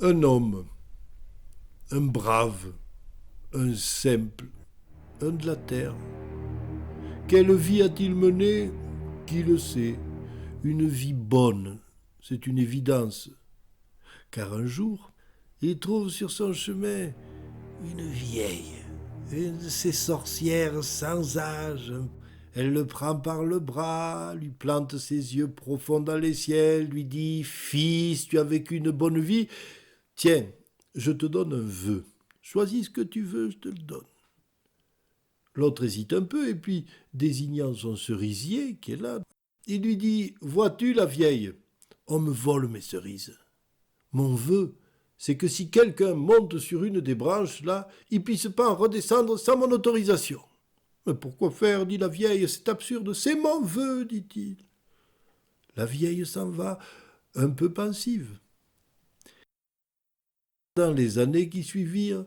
Un homme, un brave, un simple, un de la terre. Quelle vie a-t-il menée? Qui le sait? Une vie bonne, c'est une évidence. Car un jour, il trouve sur son chemin une vieille, une de ces sorcières sans âge. Elle le prend par le bras, lui plante ses yeux profonds dans les ciels, lui dit « Fils, tu as vécu une bonne vie. Tiens, je te donne un vœu. Choisis ce que tu veux, je te le donne. » L'autre hésite un peu et puis, désignant son cerisier qui est là, il lui dit « Vois-tu la vieille, on me vole mes cerises. Mon vœu, c'est que si quelqu'un monte sur une des branches, là, il ne puisse pas en redescendre sans mon autorisation. » « Mais pourquoi faire, dit la vieille, c'est absurde, c'est mon vœu, dit-il. La vieille s'en va, un peu pensive. Dans les années qui suivirent,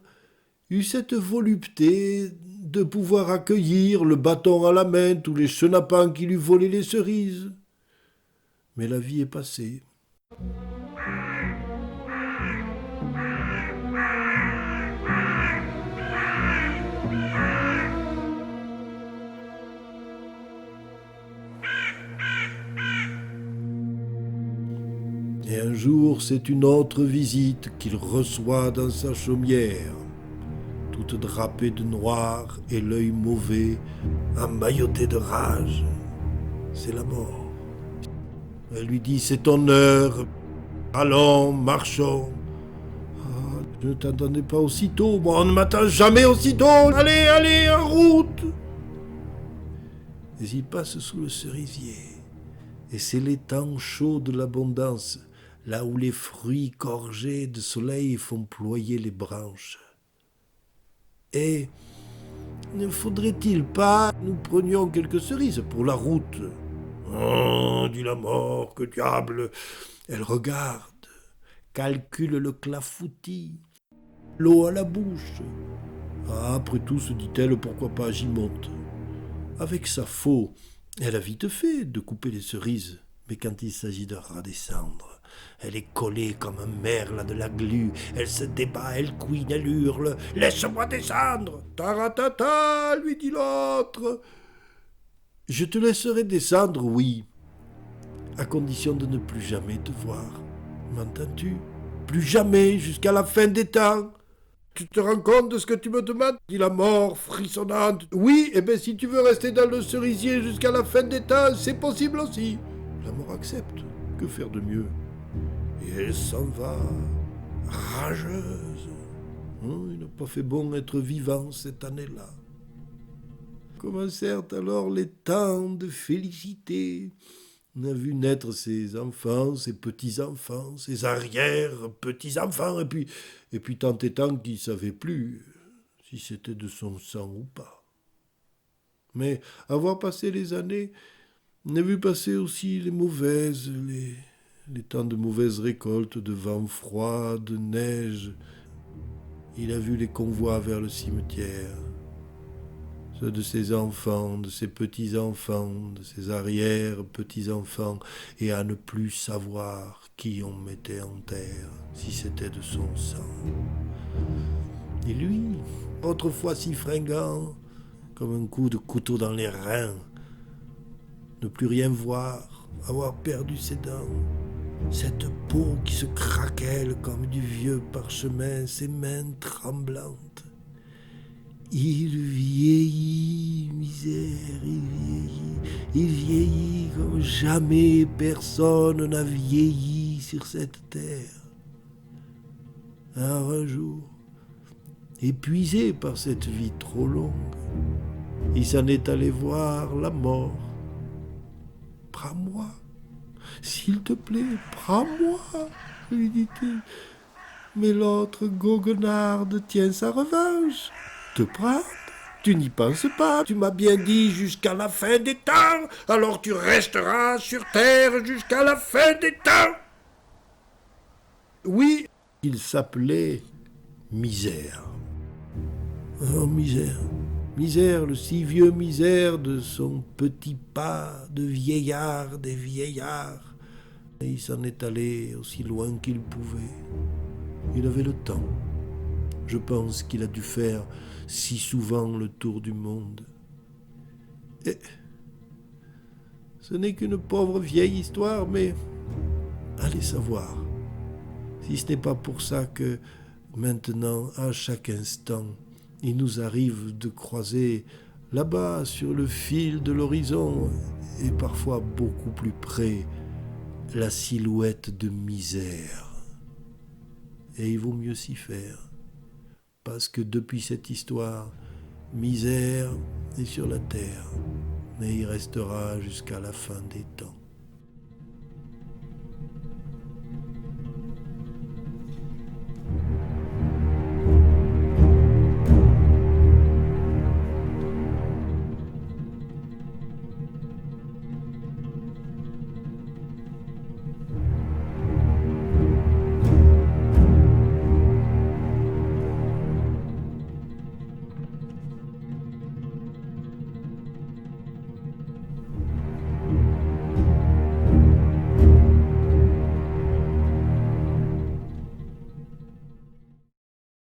eut cette volupté de pouvoir accueillir, le bâton à la main, tous les chenapans qui lui volaient les cerises. Mais la vie est passée. Et un jour, c'est une autre visite qu'il reçoit dans sa chaumière, toute drapée de noir et l'œil mauvais, emmailloté de rage. C'est la mort. Elle lui dit « C'est ton heure, allons, marchons. » Ah, je ne t'attendais pas aussitôt, moi on ne m'attend jamais aussitôt. Allez, allez, en route. Et il passe sous le cerisier, et c'est les temps chauds de l'abondance, là où les fruits gorgés de soleil font ployer les branches. Et ne faudrait-il pas nous prenions quelques cerises pour la route? Oh, dit la mort, que diable! Elle regarde, calcule le clafoutis, l'eau à la bouche. Ah, après tout, se dit-elle, pourquoi pas, j'y monte. Avec sa faux, elle a vite fait de couper les cerises, mais quand il s'agit de redescendre, elle est collée comme un merle à de la glu, elle se débat, elle couine, elle hurle « Laisse-moi descendre !»« Taratata !» lui dit l'autre. « Je te laisserai descendre, oui, à condition de ne plus jamais te voir. M'entends-tu? Plus jamais, jusqu'à la fin des temps. » « Tu te rends compte de ce que tu me demandes ?» dit la mort, frissonnante. « Oui, eh bien si tu veux rester dans le cerisier jusqu'à la fin des temps, c'est possible aussi. » La mort accepte. Que faire de mieux? Et elle s'en va, rageuse. Il n'a pas fait bon être vivant cette année-là. Commencèrent alors les temps de félicité. On a vu naître ses enfants, ses petits-enfants, ses arrière-petits-enfants, et puis tant et tant qu'il ne savait plus si c'était de son sang ou pas. Mais avoir passé les années, on a vu passer aussi les mauvaises, les temps de mauvaises récoltes, de vent froid, de neige. Il a vu les convois vers le cimetière, ceux de ses enfants, de ses petits-enfants, de ses arrière-petits-enfants, et à ne plus savoir qui on mettait en terre, si c'était de son sang. Et lui, autrefois si fringant, comme un coup de couteau dans les reins, ne plus rien voir, avoir perdu ses dents, cette peau qui se craquelle comme du vieux parchemin, ses mains tremblantes. Il vieillit, misère, il vieillit comme jamais personne n'a vieilli sur cette terre. Alors un jour, épuisé par cette vie trop longue, il s'en est allé voir la mort. « Prends-moi, s'il te plaît, prends-moi, lui dit-il. Mais l'autre goguenarde tient sa revanche. Te prendre? Tu n'y penses pas. Tu m'as bien dit jusqu'à la fin des temps. Alors tu resteras sur terre jusqu'à la fin des temps. » Oui, il s'appelait Misère. Oh, Misère. Misère, le si vieux Misère de son petit pas de vieillard des vieillards. Et il s'en est allé aussi loin qu'il pouvait. Il avait le temps. Je pense qu'il a dû faire si souvent le tour du monde. Et ce n'est qu'une pauvre vieille histoire, mais allez savoir. Si ce n'est pas pour ça que maintenant, à chaque instant, il nous arrive de croiser là-bas sur le fil de l'horizon et parfois beaucoup plus près la silhouette de Misère. Et il vaut mieux s'y faire, parce que depuis cette histoire, Misère est sur la terre, mais il restera jusqu'à la fin des temps.